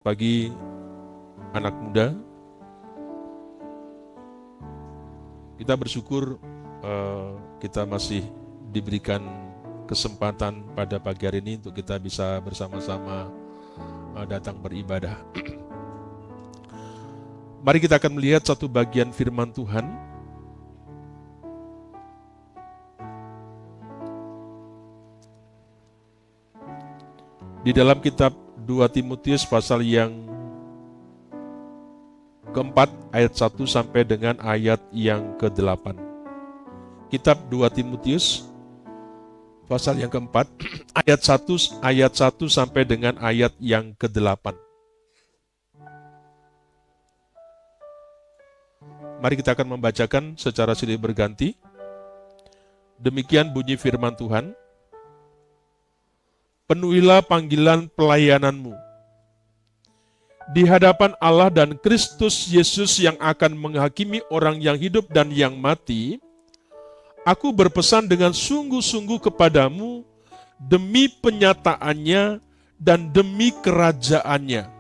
Pagi anak muda, kita bersyukur kita masih diberikan kesempatan pada pagi hari ini untuk kita bisa bersama-sama datang beribadah. Mari kita akan melihat satu bagian firman Tuhan di dalam kitab 2 Timotius pasal yang keempat ayat 1 sampai dengan ayat yang ke-8. Kitab 2 Timotius pasal yang keempat ayat 1 sampai dengan ayat yang ke-8. Mari kita akan membacakan secara silih berganti. Demikian bunyi firman Tuhan. Penuhilah panggilan pelayananmu di hadapan Allah dan Kristus Yesus yang akan menghakimi orang yang hidup dan yang mati. Aku berpesan dengan sungguh-sungguh kepadamu demi penyataannya dan demi kerajaannya.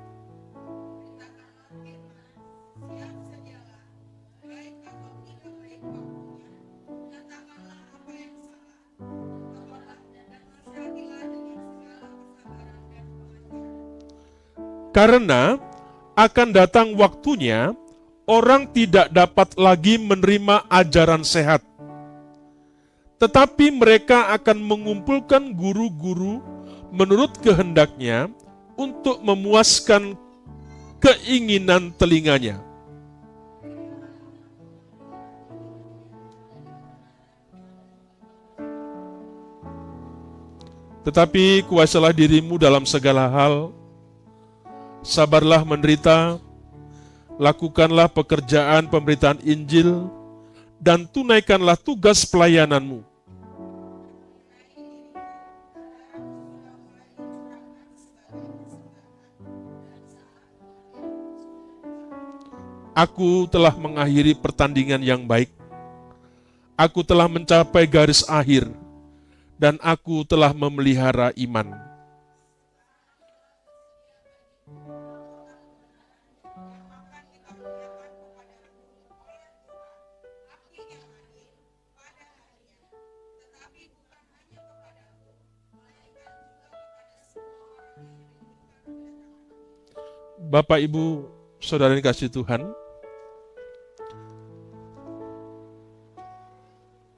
Karena akan datang waktunya orang tidak dapat lagi menerima ajaran sehat, tetapi mereka akan mengumpulkan guru-guru menurut kehendaknya untuk memuaskan keinginan telinganya. Tetapi kuasalah dirimu dalam segala hal, sabarlah menderita, lakukanlah pekerjaan pemberitaan Injil, dan tunaikanlah tugas pelayananmu. Aku telah mengakhiri pertandingan yang baik. Aku telah mencapai garis akhir, dan aku telah memelihara iman. Bapak, Ibu, Saudara yang kasih Tuhan,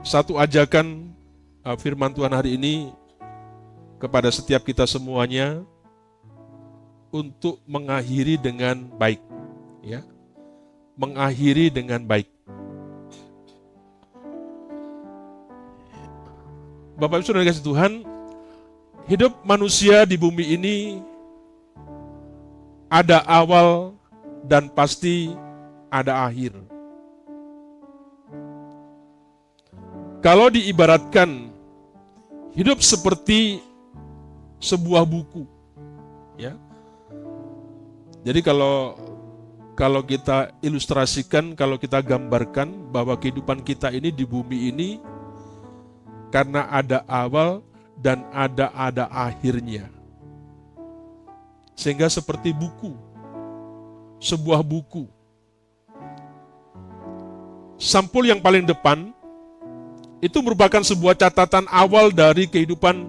satu ajakan firman Tuhan hari ini kepada setiap kita semuanya untuk mengakhiri dengan baik, ya, mengakhiri dengan baik. Bapak Ibu Saudara yang kasih Tuhan, hidup manusia di bumi ini ada awal dan pasti ada akhir. Kalau diibaratkan hidup seperti sebuah buku, ya. Jadi kalau kita ilustrasikan, kalau kita gambarkan bahwa kehidupan kita ini di bumi ini karena ada awal dan ada akhirnya. Sehingga seperti buku, sebuah buku. Sampul yang paling depan itu merupakan sebuah catatan awal dari kehidupan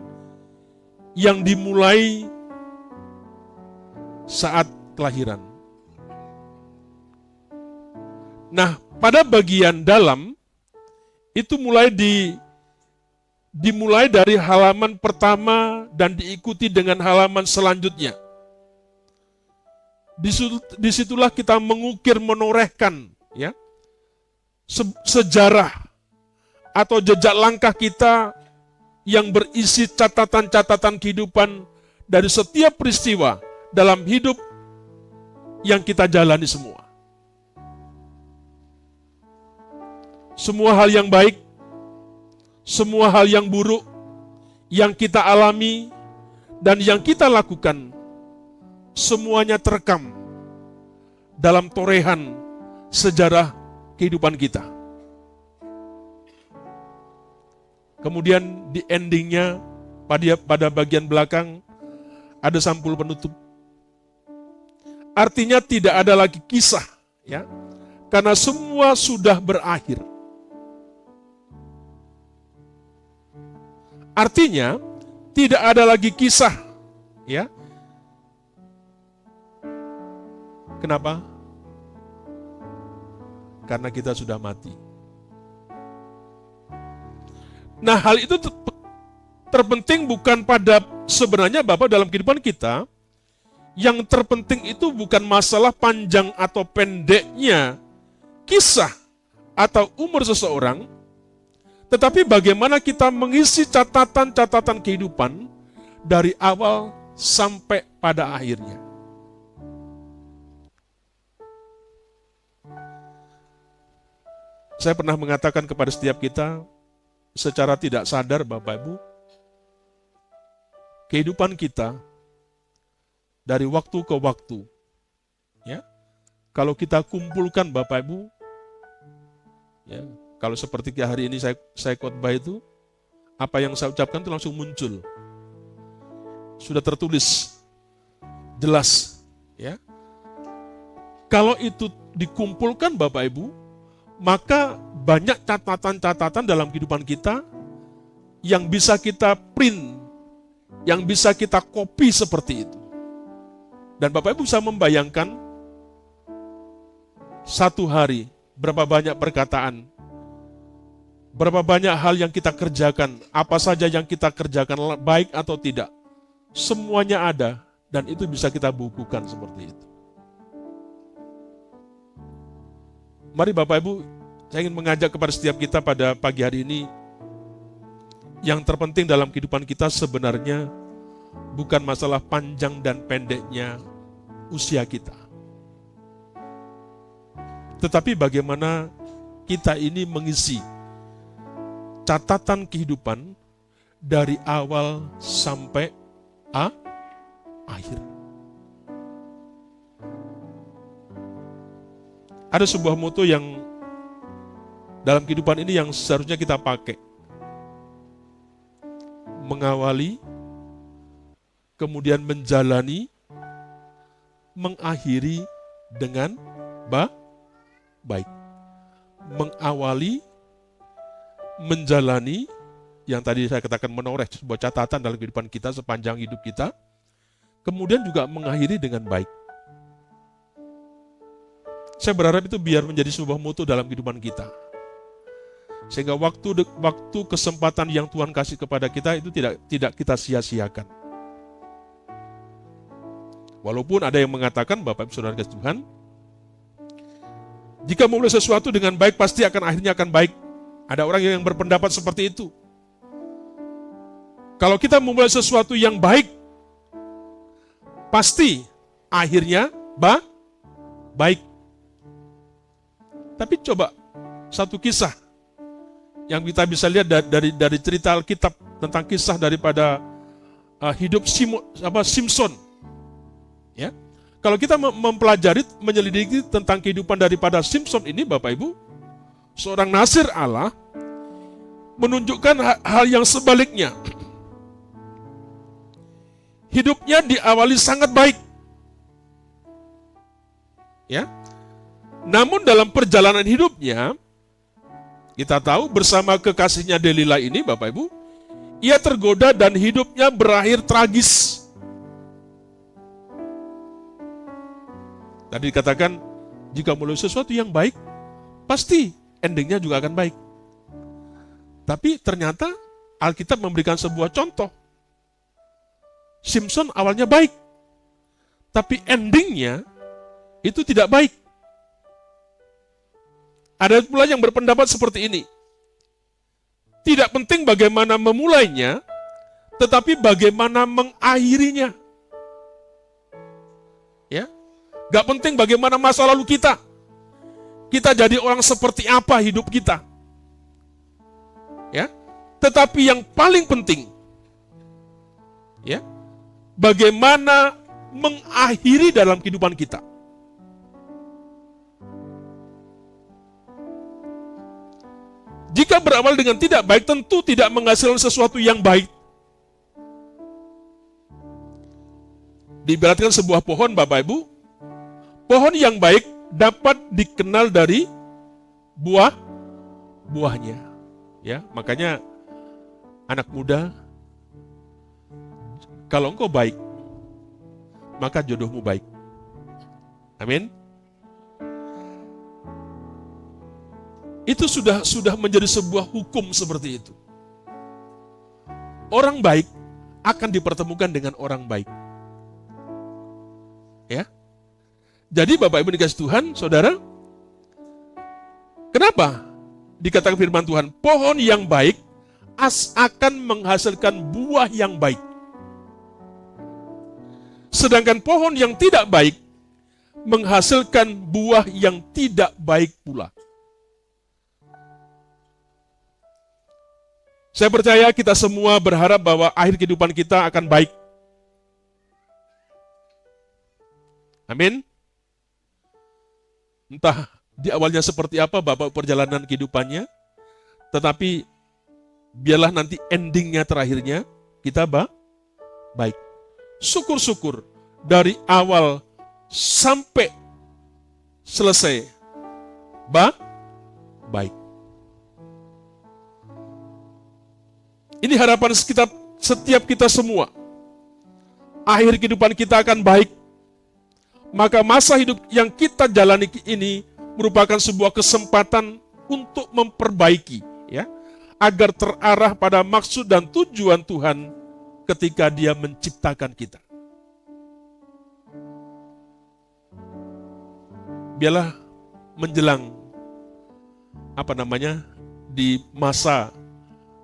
yang dimulai saat kelahiran. Nah, pada bagian dalam itu dimulai dari halaman pertama dan diikuti dengan halaman selanjutnya. Disitulah kita mengukir, menorehkan, ya, sejarah atau jejak langkah kita yang berisi catatan-catatan kehidupan dari setiap peristiwa dalam hidup yang kita jalani semua. Semua hal yang baik, semua hal yang buruk yang kita alami dan yang kita lakukan, semuanya terekam dalam torehan sejarah kehidupan kita. Kemudian di endingnya, pada bagian belakang, ada sampul penutup. Artinya tidak ada lagi kisah, ya. Karena semua sudah berakhir. Artinya tidak ada lagi kisah, ya. Kenapa? Karena kita sudah mati. Nah, hal itu terpenting bukan pada sebenarnya Bapak dalam kehidupan kita. Yang terpenting itu bukan masalah panjang atau pendeknya kisah atau umur seseorang, tetapi bagaimana kita mengisi catatan-catatan kehidupan dari awal sampai pada akhirnya. Saya pernah mengatakan kepada setiap kita, secara tidak sadar Bapak Ibu, kehidupan kita dari waktu ke waktu, ya, kalau kita kumpulkan Bapak Ibu, ya, kalau seperti hari ini saya khotbah itu, apa yang saya ucapkan itu langsung muncul, sudah tertulis, jelas, ya. Kalau itu dikumpulkan Bapak Ibu, maka banyak catatan-catatan dalam kehidupan kita yang bisa kita print, yang bisa kita copy seperti itu. Dan Bapak Ibu bisa membayangkan satu hari berapa banyak perkataan, berapa banyak hal yang kita kerjakan, apa saja yang kita kerjakan baik atau tidak. Semuanya ada dan itu bisa kita bukukan seperti itu. Mari Bapak Ibu, saya ingin mengajak kepada setiap kita pada pagi hari ini, yang terpenting dalam kehidupan kita sebenarnya bukan masalah panjang dan pendeknya usia kita, tetapi bagaimana kita ini mengisi catatan kehidupan dari awal sampai akhir. Ada sebuah moto yang dalam kehidupan ini yang seharusnya kita pakai. Mengawali, kemudian menjalani, mengakhiri dengan baik. Mengawali, menjalani, yang tadi saya katakan menoreh sebuah catatan dalam kehidupan kita sepanjang hidup kita, kemudian juga mengakhiri dengan baik. Saya berharap itu biar menjadi sebuah moto dalam kehidupan kita. Sehingga waktu kesempatan yang Tuhan kasih kepada kita itu tidak kita sia-siakan. Walaupun ada yang mengatakan, Bapak Ibu Saudara kasih Tuhan, jika memulai sesuatu dengan baik pasti akhirnya akan baik. Ada orang yang berpendapat seperti itu. Kalau kita memulai sesuatu yang baik, pasti akhirnya baik. Tapi coba satu kisah yang kita bisa lihat dari cerita Alkitab tentang kisah daripada hidup Simpson. Ya, kalau kita mempelajari, menyelidiki tentang kehidupan daripada Simpson ini, Bapak Ibu, seorang nazir Allah menunjukkan hal yang sebaliknya. Hidupnya diawali sangat baik, ya. Namun dalam perjalanan hidupnya, kita tahu bersama kekasihnya Delila ini, Bapak Ibu, ia tergoda dan hidupnya berakhir tragis. Tadi dikatakan, jika mulai sesuatu yang baik, pasti endingnya juga akan baik. Tapi ternyata Alkitab memberikan sebuah contoh. Simpson awalnya baik, tapi endingnya itu tidak baik. Ada pula yang berpendapat seperti ini. Tidak penting bagaimana memulainya, tetapi bagaimana mengakhirinya. Ya, gak penting bagaimana masa lalu kita. Kita jadi orang seperti apa hidup kita. Ya, tetapi yang paling penting, ya, bagaimana mengakhiri dalam kehidupan kita. Jika berawal dengan tidak baik, tentu tidak menghasilkan sesuatu yang baik. Diibaratkan sebuah pohon, Bapak Ibu, Pohon yang baik dapat dikenal dari buahnya. Ya, makanya anak muda, kalau engkau baik, maka jodohmu baik. Amin. Itu sudah menjadi sebuah hukum seperti itu. Orang baik akan dipertemukan dengan orang baik. Ya. Jadi Bapak Ibu dikasih Tuhan, saudara, kenapa dikatakan firman Tuhan, pohon yang baik akan menghasilkan buah yang baik. Sedangkan pohon yang tidak baik menghasilkan buah yang tidak baik pula. Saya percaya kita semua berharap bahwa akhir kehidupan kita akan baik. Amin. Entah di awalnya seperti apa Bapak perjalanan kehidupannya, tetapi biarlah nanti endingnya terakhirnya kita baik. Syukur-syukur dari awal sampai selesai baik. Ini harapan setiap kita semua. Akhir kehidupan kita akan baik. Maka masa hidup yang kita jalani ini merupakan sebuah kesempatan untuk memperbaiki, ya, agar terarah pada maksud dan tujuan Tuhan ketika Dia menciptakan kita. Biarlah menjelang di masa,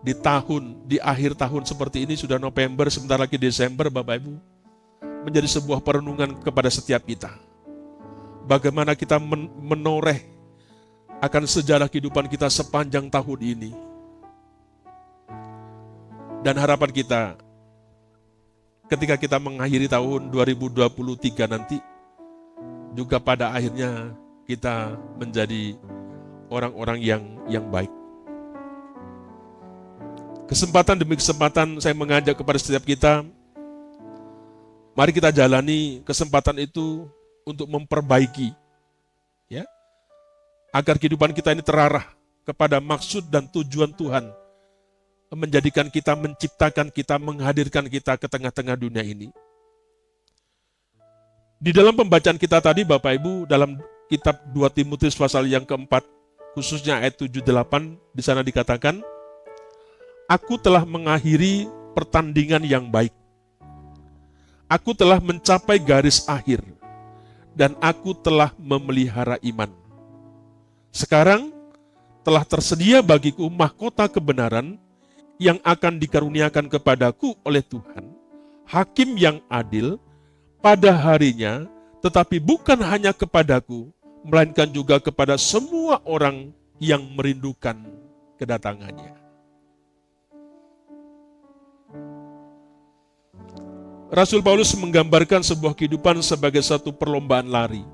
di tahun, di akhir tahun seperti ini, sudah November, sebentar lagi Desember, Bapak Ibu, menjadi sebuah perenungan kepada setiap kita. Bagaimana kita menoreh akan sejarah kehidupan kita sepanjang tahun ini. Dan harapan kita, ketika kita mengakhiri tahun 2023 nanti, juga pada akhirnya kita menjadi orang-orang yang baik. Kesempatan demi kesempatan saya mengajak kepada setiap kita, mari kita jalani kesempatan itu untuk memperbaiki, ya, agar kehidupan kita ini terarah kepada maksud dan tujuan Tuhan, menjadikan kita, menciptakan kita, menghadirkan kita ke tengah-tengah dunia ini. Di dalam pembacaan kita tadi Bapak Ibu, dalam kitab 2 Timotius pasal yang keempat, khususnya ayat 7-8, di sana dikatakan, Aku telah mengakhiri pertandingan yang baik. Aku telah mencapai garis akhir, dan aku telah memelihara iman. Sekarang telah tersedia bagiku mahkota kebenaran yang akan dikaruniakan kepadaku oleh Tuhan, Hakim yang adil, pada harinya, tetapi bukan hanya kepadaku, melainkan juga kepada semua orang yang merindukan kedatangannya. Rasul Paulus menggambarkan sebuah kehidupan sebagai satu perlombaan lari.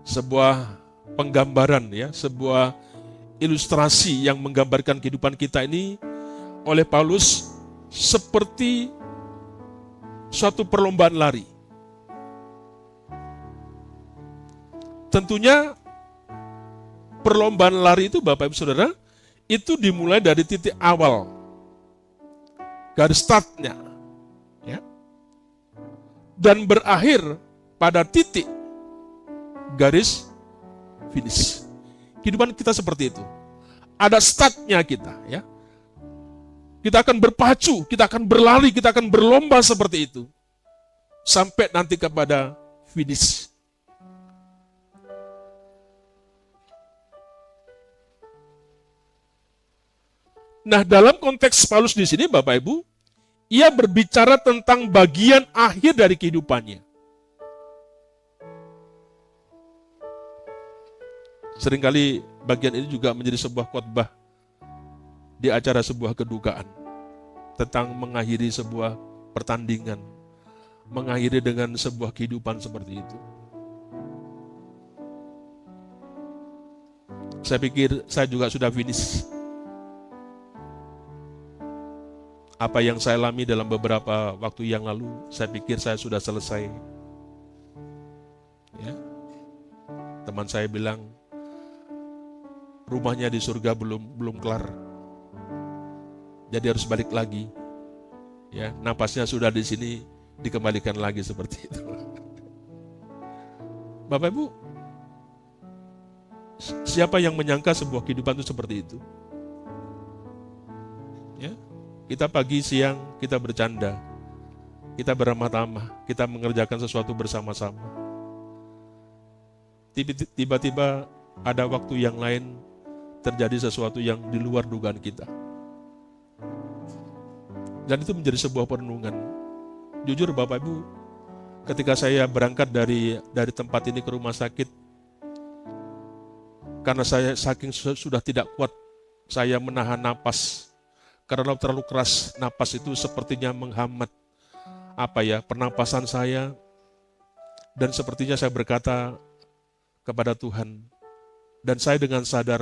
Sebuah penggambaran, ya, sebuah ilustrasi yang menggambarkan kehidupan kita ini oleh Paulus seperti suatu perlombaan lari. Tentunya perlombaan lari itu Bapak Ibu Saudara, itu dimulai dari titik awal, garis startnya, ya, dan berakhir pada titik garis finish. Kehidupan kita seperti itu. Ada startnya kita, ya. Kita akan berpacu, kita akan berlari, kita akan berlomba seperti itu. Sampai nanti kepada finish. Nah, dalam konteks Paulus di sini Bapak Ibu, ia berbicara tentang bagian akhir dari kehidupannya. Seringkali bagian ini juga menjadi sebuah khotbah di acara sebuah kedukaan tentang mengakhiri sebuah pertandingan, mengakhiri dengan sebuah kehidupan seperti itu. Saya pikir saya juga sudah finish. Apa yang saya alami dalam beberapa waktu yang lalu, saya pikir saya sudah selesai. teman saya bilang, rumahnya di surga belum kelar. Jadi harus balik lagi. Ya, napasnya sudah di sini, dikembalikan lagi seperti itu. Bapak Ibu, siapa yang menyangka sebuah kehidupan itu seperti itu? Ya, kita pagi siang kita bercanda, kita beramah-tamah, kita mengerjakan sesuatu bersama-sama. Tiba-tiba ada waktu yang lain terjadi sesuatu yang di luar dugaan kita. Dan itu menjadi sebuah perenungan. Jujur Bapak Ibu, ketika saya berangkat dari tempat ini ke rumah sakit, karena saya saking sudah tidak kuat, saya menahan napas. Karena terlalu keras, napas itu sepertinya menghambat pernapasan saya. Dan sepertinya saya berkata kepada Tuhan, dan saya dengan sadar,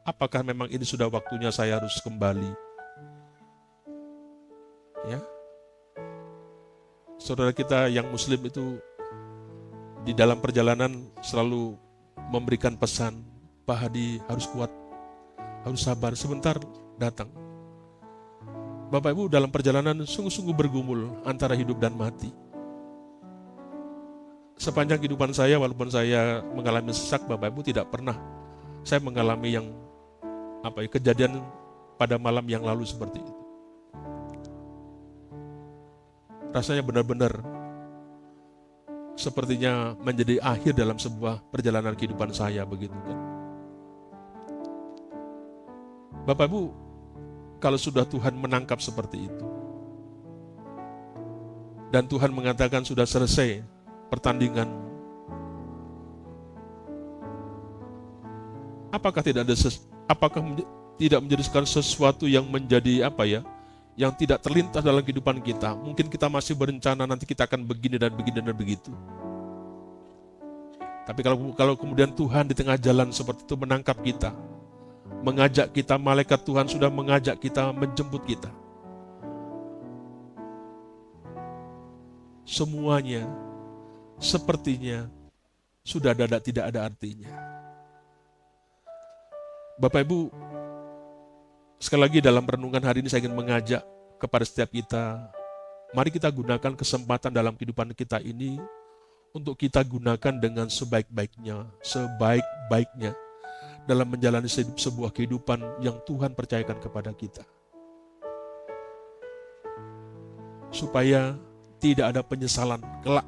apakah memang ini sudah waktunya saya harus kembali? Ya, saudara kita yang Muslim itu di dalam perjalanan selalu memberikan pesan, Pak Hadi harus kuat, harus sabar, sebentar datang. Bapak Ibu dalam perjalanan sungguh-sungguh bergumul antara hidup dan mati. Sepanjang kehidupan saya, walaupun saya mengalami sesak, Bapak Ibu, tidak pernah saya mengalami yang kejadian pada malam yang lalu seperti itu. Rasanya benar-benar sepertinya menjadi akhir dalam sebuah perjalanan kehidupan saya, begitu kan. Bapak Ibu, kalau sudah Tuhan menangkap seperti itu, dan Tuhan mengatakan sudah selesai pertandingan, apakah tidak menjadi sesuatu yang menjadi yang tidak terlintas dalam kehidupan kita? Mungkin kita masih berencana nanti kita akan begini dan begini dan begitu. Tapi kalau kemudian Tuhan di tengah jalan seperti itu menangkap kita, mengajak kita, malaikat Tuhan sudah mengajak kita, menjemput kita, semuanya sepertinya sudah tidak ada artinya. Bapak Ibu, sekali lagi dalam renungan hari ini saya ingin mengajak kepada setiap kita, mari kita gunakan kesempatan dalam kehidupan kita ini untuk kita gunakan dengan sebaik-baiknya dalam menjalani sebuah kehidupan yang Tuhan percayakan kepada kita. Supaya tidak ada penyesalan kelak.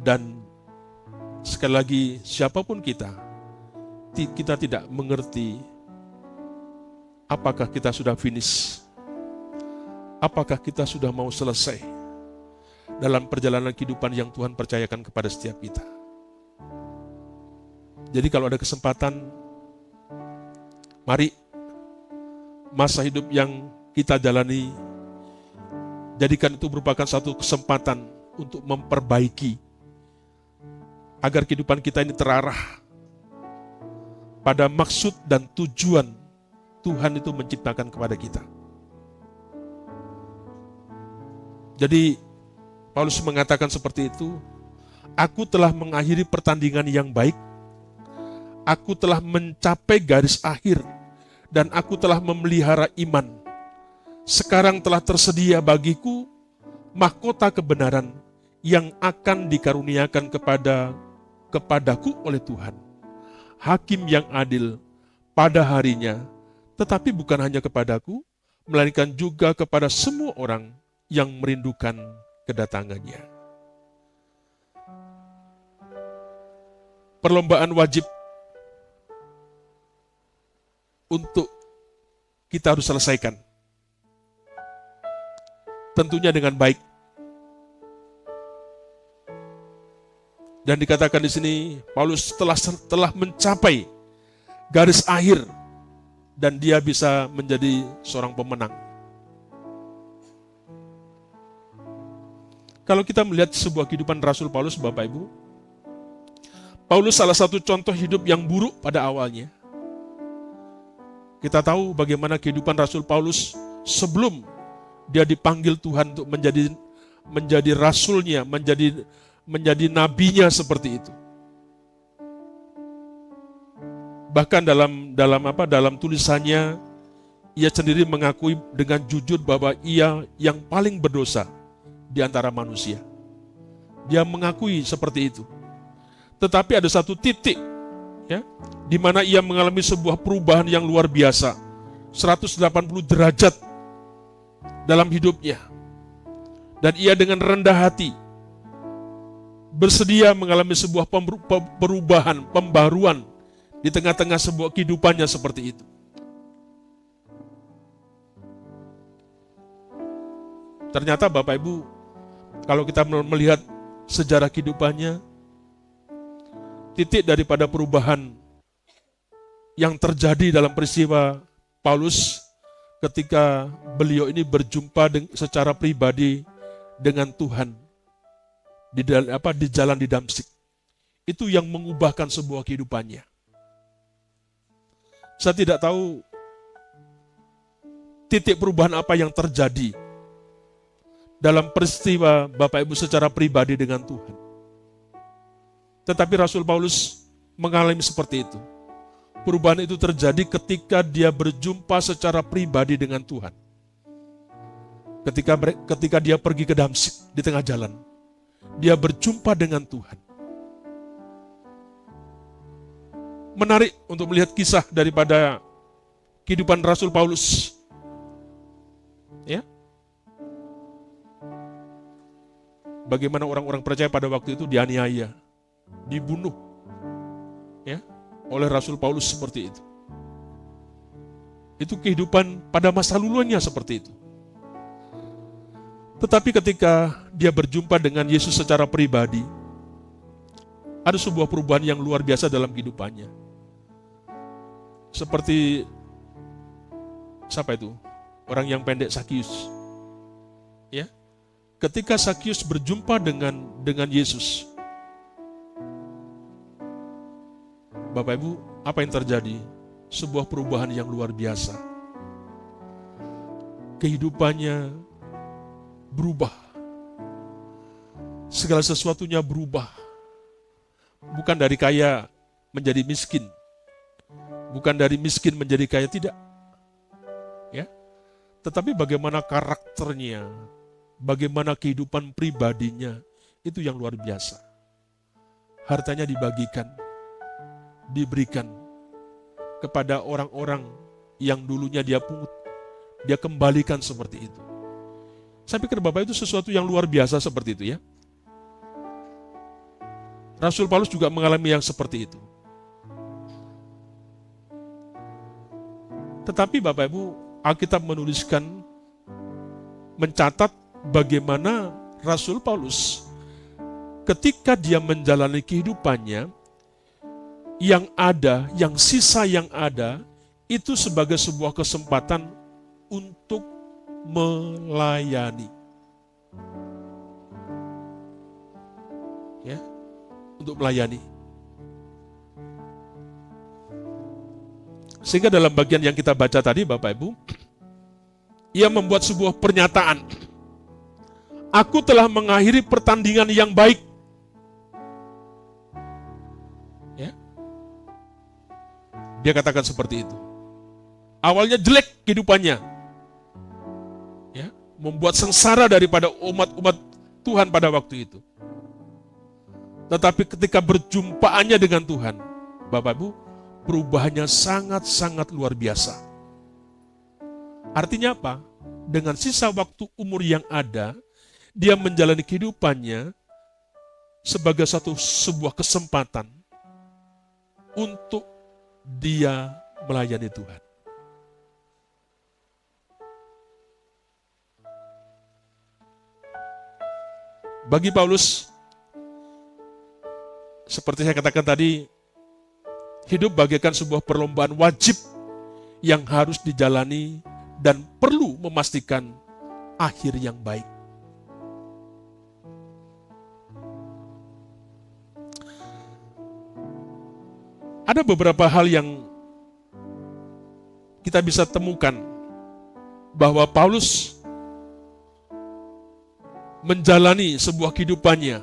Dan sekali lagi, siapapun kita tidak mengerti apakah kita sudah finish, apakah kita sudah mau selesai dalam perjalanan kehidupan yang Tuhan percayakan kepada setiap kita. Jadi kalau ada kesempatan, mari masa hidup yang kita jalani, jadikan itu merupakan satu kesempatan untuk memperbaiki, agar kehidupan kita ini terarah pada maksud dan tujuan Tuhan itu menciptakan kepada kita. Jadi Paulus mengatakan seperti itu, aku telah mengakhiri pertandingan yang baik, aku telah mencapai garis akhir, dan aku telah memelihara iman. Sekarang telah tersedia bagiku mahkota kebenaran yang akan dikaruniakan kepadaku oleh Tuhan, Hakim yang adil pada harinya, tetapi bukan hanya kepadaku, melainkan juga kepada semua orang yang merindukan kedatangannya. Perlombaan wajib untuk kita harus selesaikan. Tentunya dengan baik. Dan dikatakan di sini, Paulus telah mencapai garis akhir dan dia bisa menjadi seorang pemenang. Kalau kita melihat sebuah kehidupan Rasul Paulus, Bapak Ibu, Paulus salah satu contoh hidup yang buruk pada awalnya. Kita tahu bagaimana kehidupan Rasul Paulus sebelum dia dipanggil Tuhan untuk menjadi menjadi rasulnya, menjadi nabinya seperti itu. Bahkan dalam tulisannya, ia sendiri mengakui dengan jujur bahwa ia yang paling berdosa di antara manusia. Dia mengakui seperti itu. Tetapi ada satu titik, ya, di mana ia mengalami sebuah perubahan yang luar biasa, 180 derajat dalam hidupnya. Dan ia dengan rendah hati bersedia mengalami sebuah perubahan, pembaruan di tengah-tengah sebuah kehidupannya seperti itu. Ternyata Bapak Ibu, kalau kita melihat sejarah kehidupannya, titik daripada perubahan yang terjadi dalam peristiwa Paulus ketika beliau ini berjumpa secara pribadi dengan Tuhan di jalan di Damsyik, itu yang mengubahkan sebuah kehidupannya. Saya tidak tahu titik perubahan apa yang terjadi dalam peristiwa Bapak Ibu secara pribadi dengan Tuhan. Tetapi Rasul Paulus mengalami seperti itu. Perubahan itu terjadi ketika dia berjumpa secara pribadi dengan Tuhan. Ketika dia pergi ke Damsyik di tengah jalan, dia berjumpa dengan Tuhan. Menarik untuk melihat kisah daripada kehidupan Rasul Paulus. Ya. Bagaimana orang-orang percaya pada waktu itu dianiaya, dibunuh, ya, oleh Rasul Paulus seperti itu. Itu kehidupan pada masa lalunya seperti itu. Tetapi ketika dia berjumpa dengan Yesus secara pribadi, ada sebuah perubahan yang luar biasa dalam kehidupannya. Seperti siapa itu? Orang yang pendek, Sakius. Ya. Ketika Sakius berjumpa dengan Yesus, Bapak Ibu, apa yang terjadi? Sebuah perubahan yang luar biasa. Kehidupannya berubah. Segala sesuatunya berubah. Bukan dari kaya menjadi miskin. Bukan dari miskin menjadi kaya, tidak. Ya. Tetapi bagaimana karakternya, bagaimana kehidupan pribadinya, itu yang luar biasa. Hartanya dibagikan, diberikan kepada orang-orang yang dulunya dia pungut, dia kembalikan seperti itu. Saya pikir Bapak itu sesuatu yang luar biasa seperti itu, ya. Rasul Paulus juga mengalami yang seperti itu. Tetapi Bapak Ibu, Alkitab menuliskan, mencatat bagaimana Rasul Paulus ketika dia menjalani kehidupannya, yang ada, yang sisa yang ada, itu sebagai sebuah kesempatan untuk melayani. Ya, untuk melayani. Sehingga dalam bagian yang kita baca tadi, Bapak Ibu, ia membuat sebuah pernyataan. Aku telah mengakhiri pertandingan yang baik. Ya. Dia katakan seperti itu. Awalnya jelek kehidupannya. Ya, membuat sengsara daripada umat-umat Tuhan pada waktu itu. Tetapi ketika berjumpaannya dengan Tuhan, Bapak Ibu, perubahannya sangat-sangat luar biasa. Artinya apa? Dengan sisa waktu umur yang ada, dia menjalani kehidupannya sebagai sebuah kesempatan untuk dia melayani Tuhan. Bagi Paulus, seperti saya katakan tadi, hidup bagaikan sebuah perlombaan wajib yang harus dijalani dan perlu memastikan akhir yang baik. Ada beberapa hal yang kita bisa temukan bahwa Paulus menjalani sebuah kehidupannya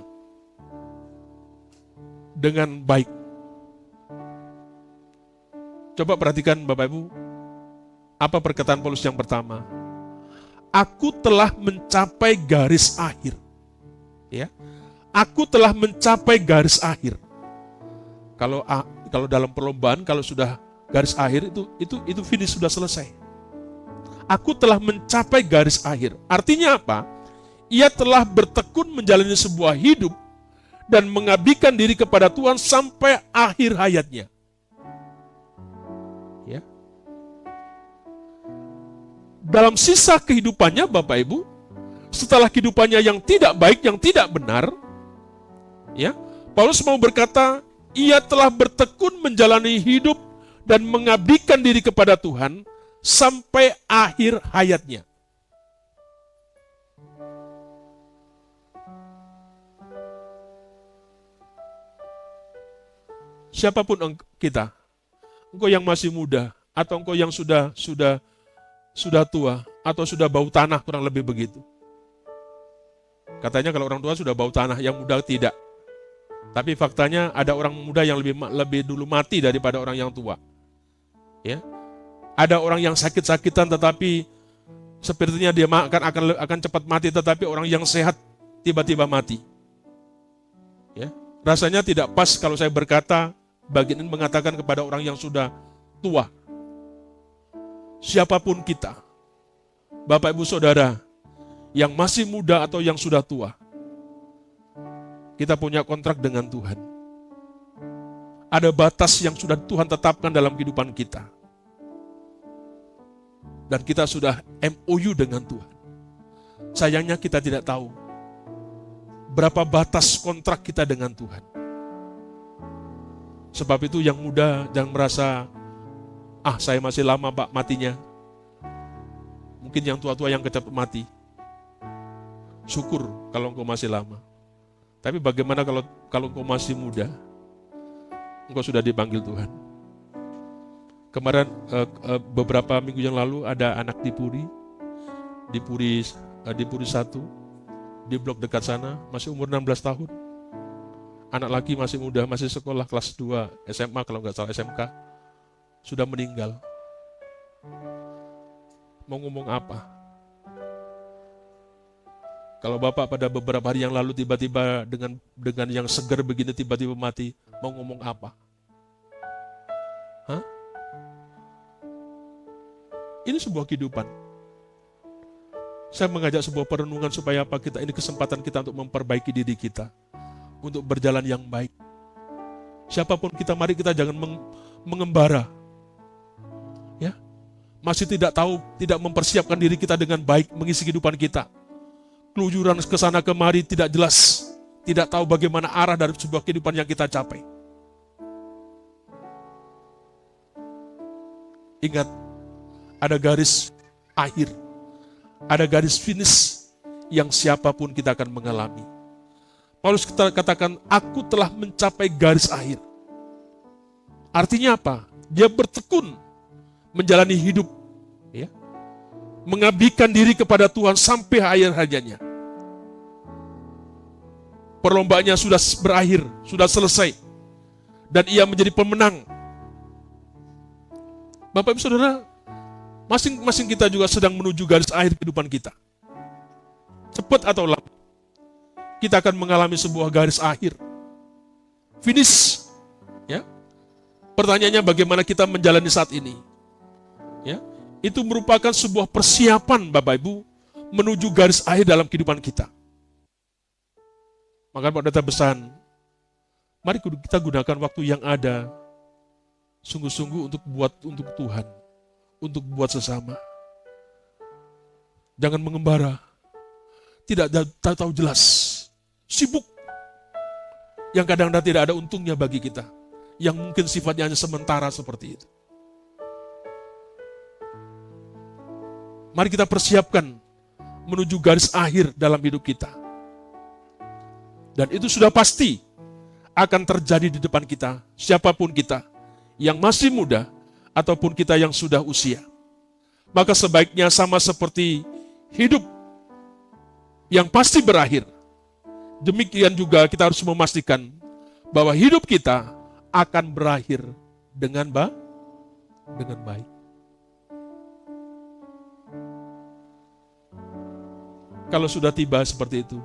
dengan baik. Coba perhatikan Bapak Ibu, apa perkataan Paulus yang pertama? Aku telah mencapai garis akhir. Ya. Aku telah mencapai garis akhir. Kalau dalam perlombaan, kalau sudah garis akhir itu finish, sudah selesai. Aku telah mencapai garis akhir. Artinya apa? Ia telah bertekun menjalani sebuah hidup dan mengabdikan diri kepada Tuhan sampai akhir hayatnya. Ya. Dalam sisa kehidupannya Bapak Ibu, setelah kehidupannya yang tidak baik, yang tidak benar, ya, Paulus mau berkata, ia telah bertekun menjalani hidup dan mengabdikan diri kepada Tuhan sampai akhir hayatnya. Siapapun kita, engkau yang masih muda, atau engkau yang sudah tua, atau sudah bau tanah, kurang lebih begitu. Katanya kalau orang tua sudah bau tanah, yang muda tidak. Tapi faktanya ada orang muda yang lebih dulu mati daripada orang yang tua. Ya. Ada orang yang sakit-sakitan tetapi sepertinya dia akan cepat mati, tetapi orang yang sehat tiba-tiba mati. Ya. Rasanya tidak pas kalau saya berkata bagian ini mengatakan kepada orang yang sudah tua. Siapapun kita, Bapak Ibu Saudara, yang masih muda atau yang sudah tua, kita punya kontrak dengan Tuhan. Ada batas yang sudah Tuhan tetapkan dalam kehidupan kita. Dan kita sudah MOU dengan Tuhan. Sayangnya kita tidak tahu berapa batas kontrak kita dengan Tuhan. Sebab itu yang muda jangan merasa, saya masih lama Pak matinya. Mungkin yang tua-tua yang cepat mati. Syukur kalau engkau masih lama. Tapi bagaimana kalau engkau masih muda? Engkau sudah dipanggil Tuhan. Kemarin beberapa minggu yang lalu ada anak di Puri 1, di blok dekat sana, masih umur 16 tahun. Anak laki masih muda, masih sekolah kelas 2 SMA kalau nggak salah, SMK. Sudah meninggal. Mau ngomong apa? Kalau Bapak pada beberapa hari yang lalu tiba-tiba dengan yang segar begini tiba-tiba mati, mau ngomong apa? Hah? Ini sebuah kehidupan. Saya mengajak sebuah perenungan supaya apa, kita ini kesempatan kita untuk memperbaiki diri kita, untuk berjalan yang baik. Siapapun kita, mari kita jangan mengembara. Ya. Masih tidak tahu, tidak mempersiapkan diri kita dengan baik mengisi kehidupan kita. Kelujuran ke sana kemari tidak jelas, tidak tahu bagaimana arah dari sebuah kehidupan yang kita capai. Ingat, ada garis akhir, ada garis finish yang siapapun kita akan mengalami. Paulus katakan, aku telah mencapai garis akhir. Artinya apa? Dia bertekun menjalani hidup, ya, mengabdikan diri kepada Tuhan sampai akhir hayatnya. Perlombaannya sudah berakhir, sudah selesai, dan ia menjadi pemenang. Bapak Ibu Saudara, masing-masing kita juga sedang menuju garis akhir kehidupan kita. Cepat atau lambat, kita akan mengalami sebuah garis akhir, finish. Ya, pertanyaannya bagaimana kita menjalani saat ini? Ya, itu merupakan sebuah persiapan Bapak Ibu menuju garis akhir dalam kehidupan kita. Maka Pak Pendeta pesan, mari kita gunakan waktu yang ada sungguh-sungguh untuk Tuhan, untuk buat sesama. Jangan mengembara, tidak tahu jelas, sibuk, yang kadang-kadang tidak ada untungnya bagi kita, yang mungkin sifatnya hanya sementara seperti itu. Mari kita persiapkan menuju garis akhir dalam hidup kita. Dan itu sudah pasti akan terjadi di depan kita, siapapun kita, yang masih muda ataupun kita yang sudah usia. Maka sebaiknya sama seperti hidup yang pasti berakhir. Demikian juga kita harus memastikan bahwa hidup kita akan berakhir dengan baik. Kalau sudah tiba seperti itu,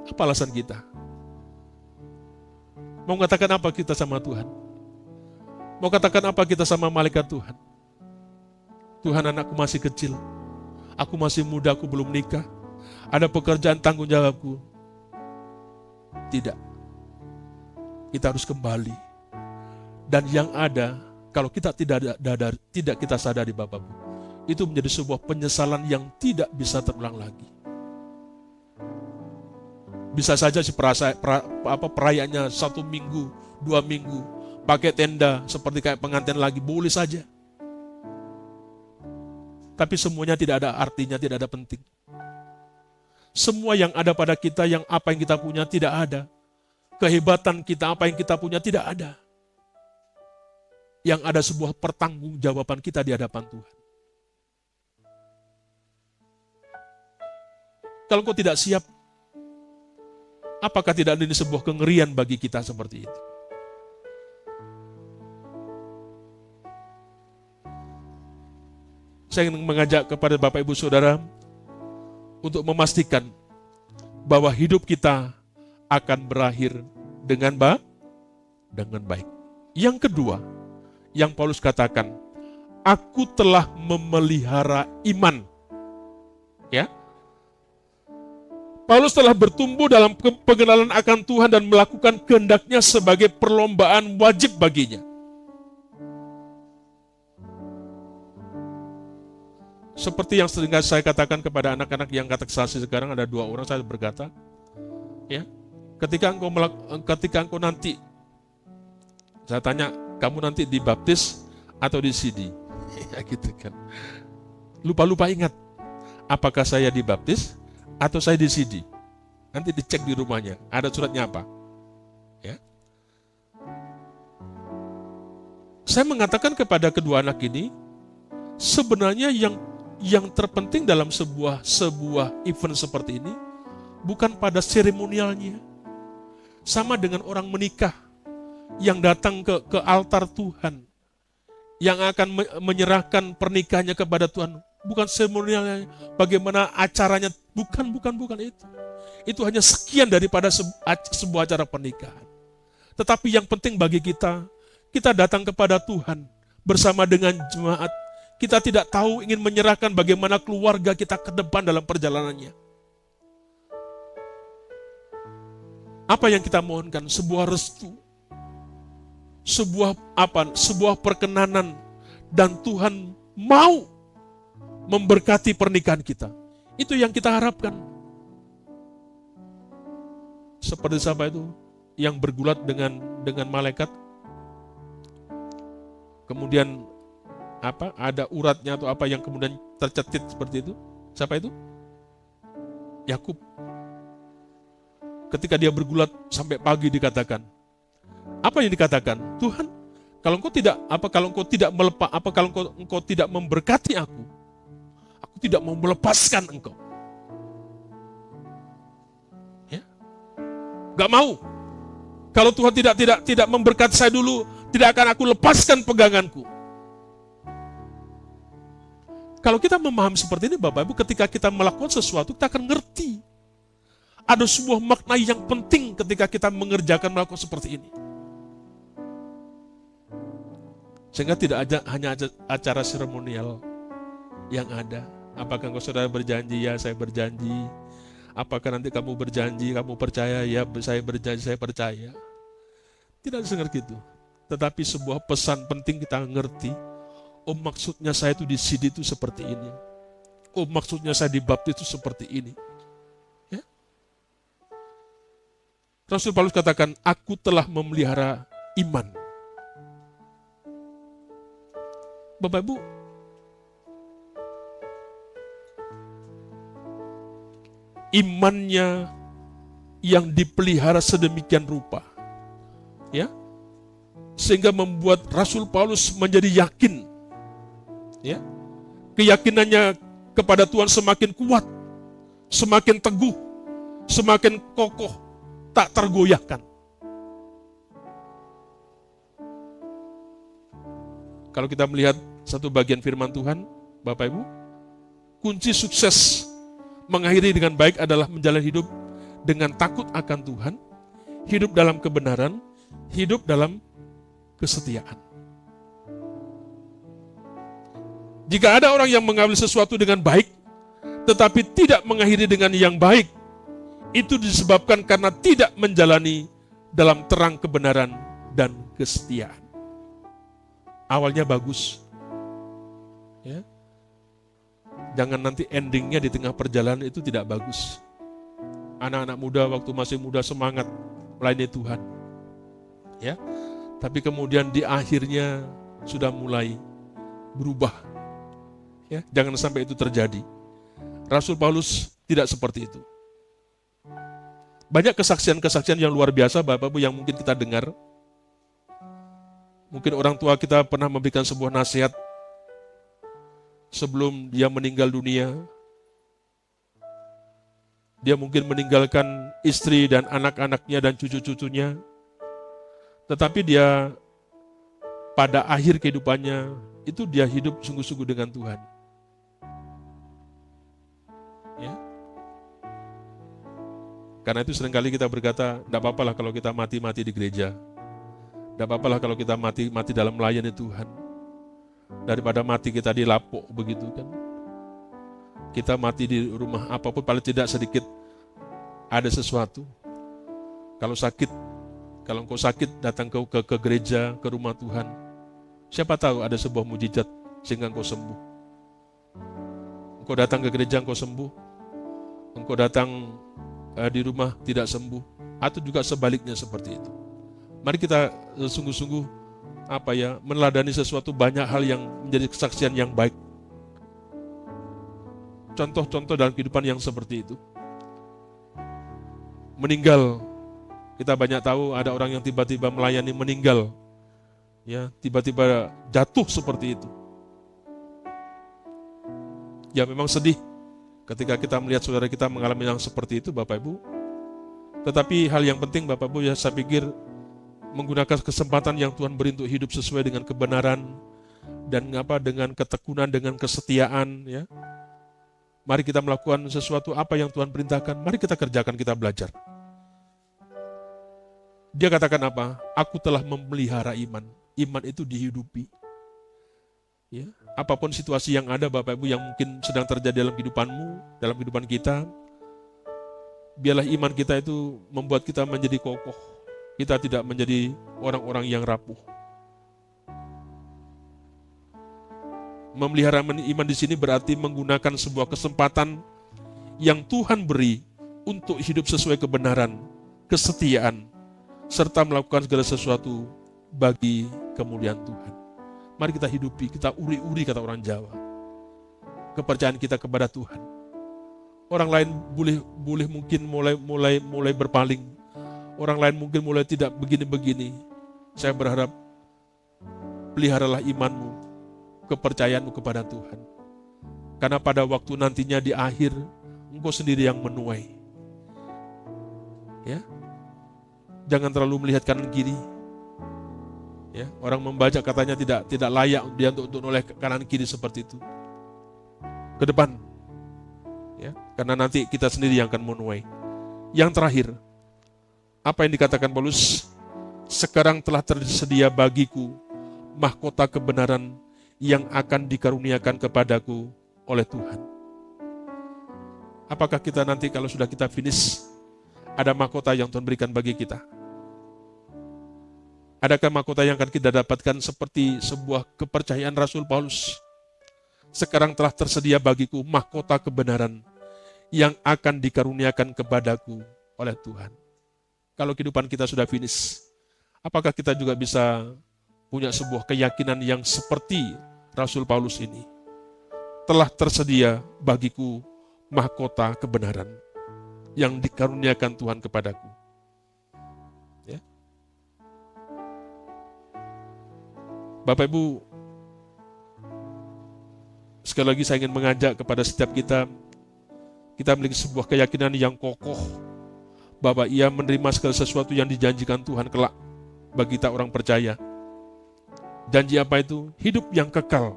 apa alasan kita? Mau katakan apa kita sama Tuhan? Mau katakan apa kita sama malaikat Tuhan? Tuhan, anakku masih kecil, aku masih muda, aku belum nikah, ada pekerjaan tanggung jawabku. Tidak. Kita harus kembali. Dan yang ada, kalau kita tidak kita sadari Bapak Ibu, itu menjadi sebuah penyesalan yang tidak bisa terulang lagi. Bisa saja si perayaannya 1 minggu, 2 minggu, pakai tenda seperti kayak pengantin lagi, boleh saja. Tapi semuanya tidak ada artinya, tidak ada penting. Semua yang ada pada kita, yang apa yang kita punya tidak ada. Kehebatan kita, apa yang kita punya tidak ada. Yang ada sebuah pertanggungjawaban kita di hadapan Tuhan. Kalau kau tidak siap, apakah tidak ada ini sebuah kengerian bagi kita seperti itu? Saya ingin mengajak kepada Bapak Ibu Saudara untuk memastikan bahwa hidup kita akan berakhir dengan baik. Yang kedua, yang Paulus katakan, aku telah memelihara iman. Ya. Paulus telah bertumbuh dalam pengenalan akan Tuhan dan melakukan kehendaknya sebagai perlombaan wajib baginya. Seperti yang sering saya katakan kepada anak-anak yang kateksasi sekarang, ada 2 orang saya berkata, ya, ketika engkau nanti, saya tanya, kamu nanti dibaptis atau di CD? Ya gitu kan. Lupa ingat, apakah saya dibaptis atau saya di CD? Nanti dicek di rumahnya, ada suratnya apa? Ya. Saya mengatakan kepada kedua anak ini, sebenarnya yang terpenting dalam sebuah event seperti ini bukan pada seremonialnya. Sama dengan orang menikah yang datang ke altar Tuhan, yang akan menyerahkan pernikahannya kepada Tuhan. Bukan seremonialnya, bagaimana acaranya, bukan itu. Itu hanya sekian daripada sebuah acara pernikahan. Tetapi yang penting bagi kita datang kepada Tuhan bersama dengan jemaat. Kita tidak tahu ingin menyerahkan bagaimana keluarga kita ke depan dalam perjalanannya. Apa yang kita mohonkan? Sebuah restu. Sebuah perkenanan. Dan Tuhan mau memberkati pernikahan kita. Itu yang kita harapkan. Seperti siapa itu yang bergulat dengan malaikat. Kemudian ada uratnya atau apa yang kemudian tercetit seperti itu. Siapa itu? Yakub. Ketika dia bergulat sampai pagi dikatakan. Apa yang dikatakan? Tuhan, kalau engkau tidak memberkati aku tidak mau melepaskan engkau. Ya. Gak mau. Kalau Tuhan tidak memberkati saya dulu, tidak akan aku lepaskan peganganku. Kalau kita memahami seperti ini Bapak Ibu, ketika kita melakukan sesuatu, kita akan ngerti. Ada sebuah makna yang penting ketika kita melakukan seperti ini. Sehingga tidak hanya acara seremonial yang ada. Apakah engkau saudara berjanji? Ya, saya berjanji. Apakah nanti kamu berjanji, kamu percaya? Ya, saya berjanji, saya percaya. Tidak seperti itu. Tetapi sebuah pesan penting kita ngerti. Oh, maksudnya saya itu di CD itu seperti ini. Oh, maksudnya saya dibaptis itu seperti ini. Ya? Rasul Paulus katakan, aku telah memelihara iman. Bapak Ibu, imannya yang dipelihara sedemikian rupa, ya, sehingga membuat Rasul Paulus menjadi yakin. Ya, keyakinannya kepada Tuhan semakin kuat semakin teguh, semakin kokoh, tak tergoyahkan. Kalau kita melihat satu bagian firman Tuhan, Bapak Ibu, kunci sukses mengakhiri dengan baik adalah menjalani hidup dengan takut akan Tuhan, hidup dalam kebenaran, hidup dalam kesetiaan. Jika ada orang yang mengambil sesuatu dengan baik, tetapi tidak mengakhiri dengan yang baik, itu disebabkan karena tidak menjalani dalam terang kebenaran dan kesetiaan. Awalnya bagus, ya. Jangan nanti endingnya di tengah perjalanan itu tidak bagus. Anak-anak muda waktu masih muda semangat melayani Tuhan, ya. Tapi kemudian di akhirnya sudah mulai berubah, ya. Jangan sampai itu terjadi. Rasul Paulus tidak seperti itu. Banyak kesaksian-kesaksian yang luar biasa, Bapak Ibu, yang mungkin kita dengar. Mungkin orang tua kita pernah memberikan sebuah nasihat sebelum dia meninggal dunia. Dia mungkin meninggalkan istri dan anak-anaknya dan cucu-cucunya. Tetapi dia pada akhir kehidupannya itu dia hidup sungguh-sungguh dengan Tuhan. Ya. Karena itu seringkali kita berkata, tidak apa-apalah kalau kita mati-mati di gereja. Tidak apa-apalah kalau kita mati dalam melayani Tuhan. Daripada mati kita di lapok begitu kan. Kita mati di rumah apapun, paling tidak sedikit ada sesuatu. Kalau engkau sakit datang ke gereja, ke rumah Tuhan. Siapa tahu ada sebuah mujizat sehingga engkau sembuh. Engkau datang ke gereja engkau sembuh. Engkau datang di rumah tidak sembuh, atau juga sebaliknya seperti itu. Mari kita sungguh-sungguh meneladani sesuatu, banyak hal yang menjadi kesaksian yang baik. Contoh-contoh dalam kehidupan yang seperti itu. Meninggal, kita banyak tahu ada orang yang tiba-tiba melayani meninggal, ya, tiba-tiba jatuh seperti itu. Ya memang sedih ketika kita melihat saudara kita mengalami yang seperti itu, Bapak Ibu. Tetapi hal yang penting, Bapak Ibu, ya saya pikir menggunakan kesempatan yang Tuhan beri untuk hidup sesuai dengan kebenaran dan dengan ketekunan, dengan kesetiaan, ya. Mari kita melakukan sesuatu apa yang Tuhan perintahkan. Mari kita kerjakan, kita belajar. Dia katakan apa? Aku telah memelihara iman. Iman itu dihidupi. Ya, apapun situasi yang ada, Bapak Ibu, yang mungkin sedang terjadi dalam kehidupanmu, dalam kehidupan kita, biarlah iman kita itu membuat kita menjadi kokoh. Kita tidak menjadi orang-orang yang rapuh. Memelihara iman di sini berarti menggunakan sebuah kesempatan yang Tuhan beri untuk hidup sesuai kebenaran, kesetiaan, serta melakukan segala sesuatu bagi kemuliaan Tuhan. Mari kita hidupi, kita uri-uri kata orang Jawa. Kepercayaan kita kepada Tuhan. Orang lain boleh mungkin mulai berpaling. Orang lain mungkin mulai tidak begini-begini. Saya berharap peliharalah imanmu, kepercayaanmu kepada Tuhan. Karena pada waktu nantinya di akhir, engkau sendiri yang menuai. Ya, jangan terlalu melihat kanan kiri. Ya, orang membaca katanya tidak layak dia untuk noleh kanan kiri seperti itu. Ke depan, ya, karena nanti kita sendiri yang akan menuai. Yang terakhir, apa yang dikatakan Paulus? Sekarang telah tersedia bagiku mahkota kebenaran yang akan dikaruniakan kepadaku oleh Tuhan. Apakah kita nanti kalau sudah kita finish, ada mahkota yang Tuhan berikan bagi kita? Adakah mahkota yang akan kita dapatkan seperti sebuah kepercayaan Rasul Paulus? Sekarang telah tersedia bagiku mahkota kebenaran yang akan dikaruniakan kepadaku oleh Tuhan. Kalau kehidupan kita sudah finish, apakah kita juga bisa punya sebuah keyakinan yang seperti Rasul Paulus ini? Telah tersedia bagiku mahkota kebenaran yang dikaruniakan Tuhan kepadaku. Ya. Bapak Ibu, sekali lagi saya ingin mengajak kepada setiap kita, Kita memiliki sebuah keyakinan yang kokoh bahwa ia menerima segala sesuatu yang dijanjikan Tuhan kelak bagi kita orang percaya. Janji apa itu? Hidup yang kekal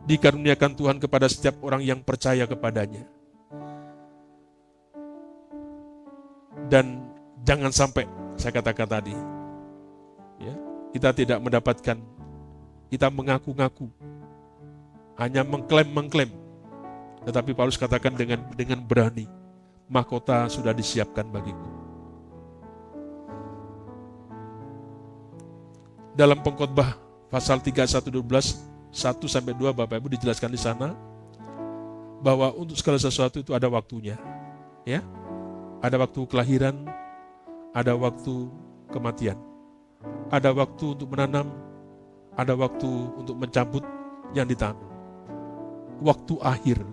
dikaruniakan Tuhan kepada setiap orang yang percaya kepadanya. Dan jangan sampai, saya katakan tadi, ya, kita tidak mendapatkan, kita mengaku-ngaku, hanya mengklaim, tetapi Paulus katakan dengan berani, mahkota sudah disiapkan bagiku. Dalam Pengkhotbah pasal 31:12, 1-2 Bapak Ibu dijelaskan di sana bahwa untuk segala sesuatu itu ada waktunya. Ya. Ada waktu kelahiran, ada waktu kematian. Ada waktu untuk menanam, ada waktu untuk mencabut yang ditanam. Waktu akhir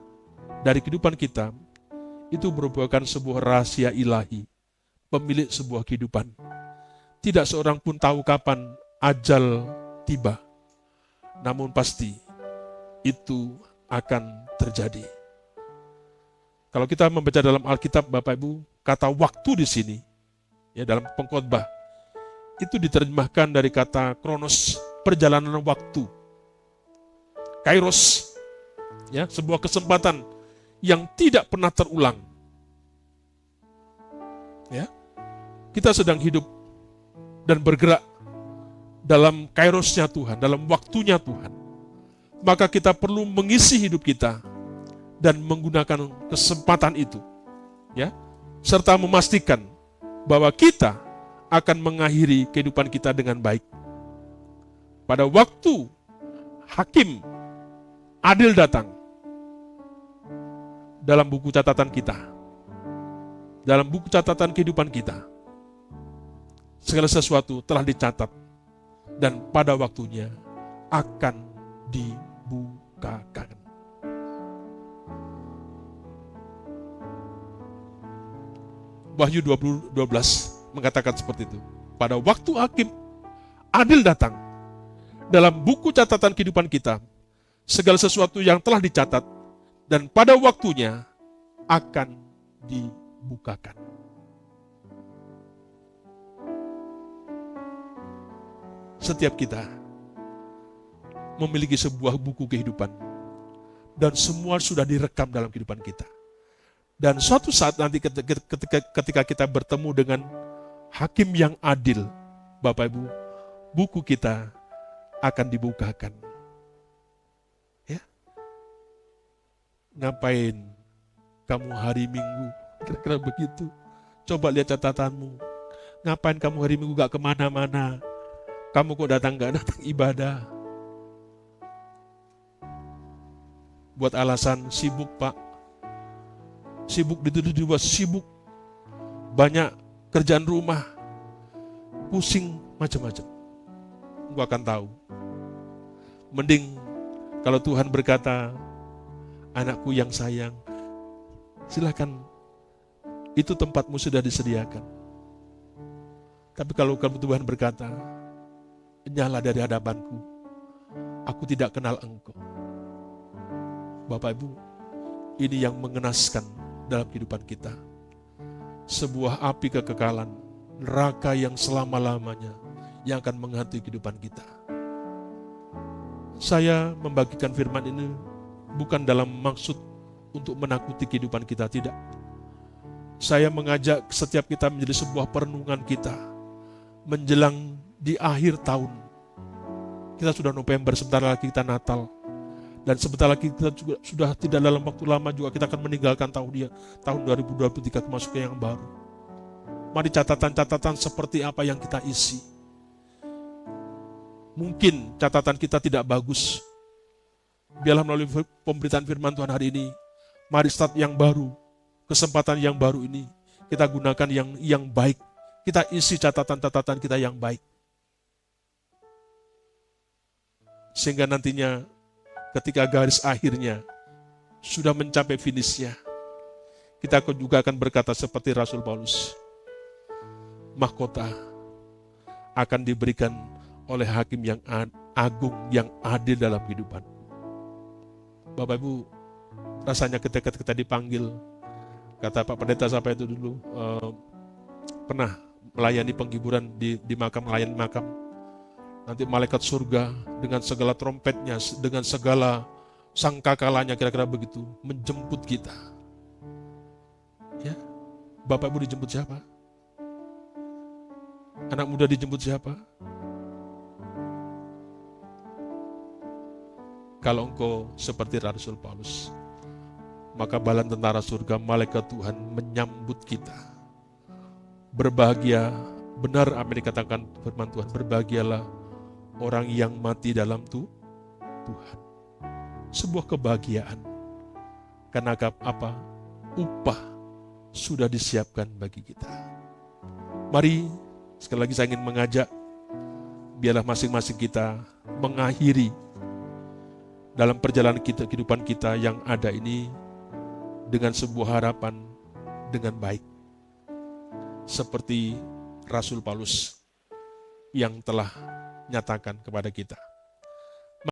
dari kehidupan kita itu merupakan sebuah rahasia ilahi, pemilik sebuah kehidupan. Tidak seorang pun tahu kapan ajal tiba. Namun pasti itu akan terjadi. Kalau kita membaca dalam Alkitab, Bapak Ibu, kata waktu di sini, ya dalam Pengkhotbah, itu diterjemahkan dari kata kronos, perjalanan waktu. Kairos, ya, sebuah kesempatan yang tidak pernah terulang. Ya, kita sedang hidup dan bergerak dalam kairosnya Tuhan, dalam waktunya Tuhan. Maka kita perlu mengisi hidup kita dan menggunakan kesempatan itu, ya, serta memastikan bahwa kita akan mengakhiri kehidupan kita dengan baik. Pada waktu hakim adil datang, dalam buku catatan kita, dalam buku catatan kehidupan kita, segala sesuatu telah dicatat dan pada waktunya akan dibukakan. Wahyu 20:12 mengatakan seperti itu. Pada waktu hakim adil datang, dalam buku catatan kehidupan kita, segala sesuatu yang telah dicatat dan pada waktunya akan dibukakan. Setiap kita memiliki sebuah buku kehidupan dan semua sudah direkam dalam kehidupan kita. Dan suatu saat nanti ketika kita bertemu dengan hakim yang adil, Bapak Ibu, buku kita akan dibukakan. Ya. Ngapain kamu hari Minggu? Kira-kira begitu. Coba lihat catatanmu. Ngapain kamu hari Minggu gak kemana-mana? Kamu kok gak datang ibadah? Buat alasan sibuk, Pak. Sibuk dituduh sibuk, banyak kerjaan rumah, pusing macam-macam. Engkau akan tahu. Mending kalau Tuhan berkata, anakku yang sayang, silakan, itu tempatmu sudah disediakan. Tapi kalau Tuhan berkata, nyala dari hadapanku, aku tidak kenal engkau. Bapak Ibu, ini yang mengenaskan dalam kehidupan kita. Sebuah api kekekalan, neraka yang selama-lamanya yang akan menghantui kehidupan kita. Saya membagikan firman ini bukan dalam maksud untuk menakuti kehidupan kita, tidak. Saya mengajak setiap kita menjadi sebuah perenungan kita menjelang di akhir tahun. Kita sudah November, sebentar lagi kita Natal. Dan sebentar lagi kita juga sudah tidak dalam waktu lama juga kita akan meninggalkan tahun 2023 memasuki yang baru. Mari catatan-catatan seperti apa yang kita isi. Mungkin catatan kita tidak bagus. Biarlah melalui pemberitaan firman Tuhan hari ini, mari start yang baru, kesempatan yang baru ini kita gunakan yang baik. Kita isi catatan-catatan kita yang baik. Sehingga nantinya ketika garis akhirnya sudah mencapai finishnya, kita juga akan berkata seperti Rasul Paulus, mahkota akan diberikan oleh hakim yang agung, yang adil dalam kehidupan. Bapak Ibu, rasanya ketika kita dipanggil, Kata Pak Pendeta sampai itu dulu, pernah melayani penghiburan di makam, melayani makam. Nanti malaikat surga dengan segala trompetnya, dengan segala sangkakalanya, kira-kira begitu, menjemput kita. Ya, Bapak Ibu dijemput siapa? Anak muda dijemput siapa? Kalau engkau seperti Rasul Paulus, maka bala tentara surga, malaikat Tuhan menyambut kita. Berbahagia, benar apa yang dikatakan firman Tuhan, berbahagialah orang yang mati dalam Tuhan. Sebuah kebahagiaan. Karena apa? Upah sudah disiapkan bagi kita. Mari, sekali lagi saya ingin mengajak, biarlah masing-masing kita mengakhiri dalam perjalanan kita, kehidupan kita yang ada ini dengan sebuah harapan dengan baik. Seperti Rasul Paulus yang telah nyatakan kepada kita.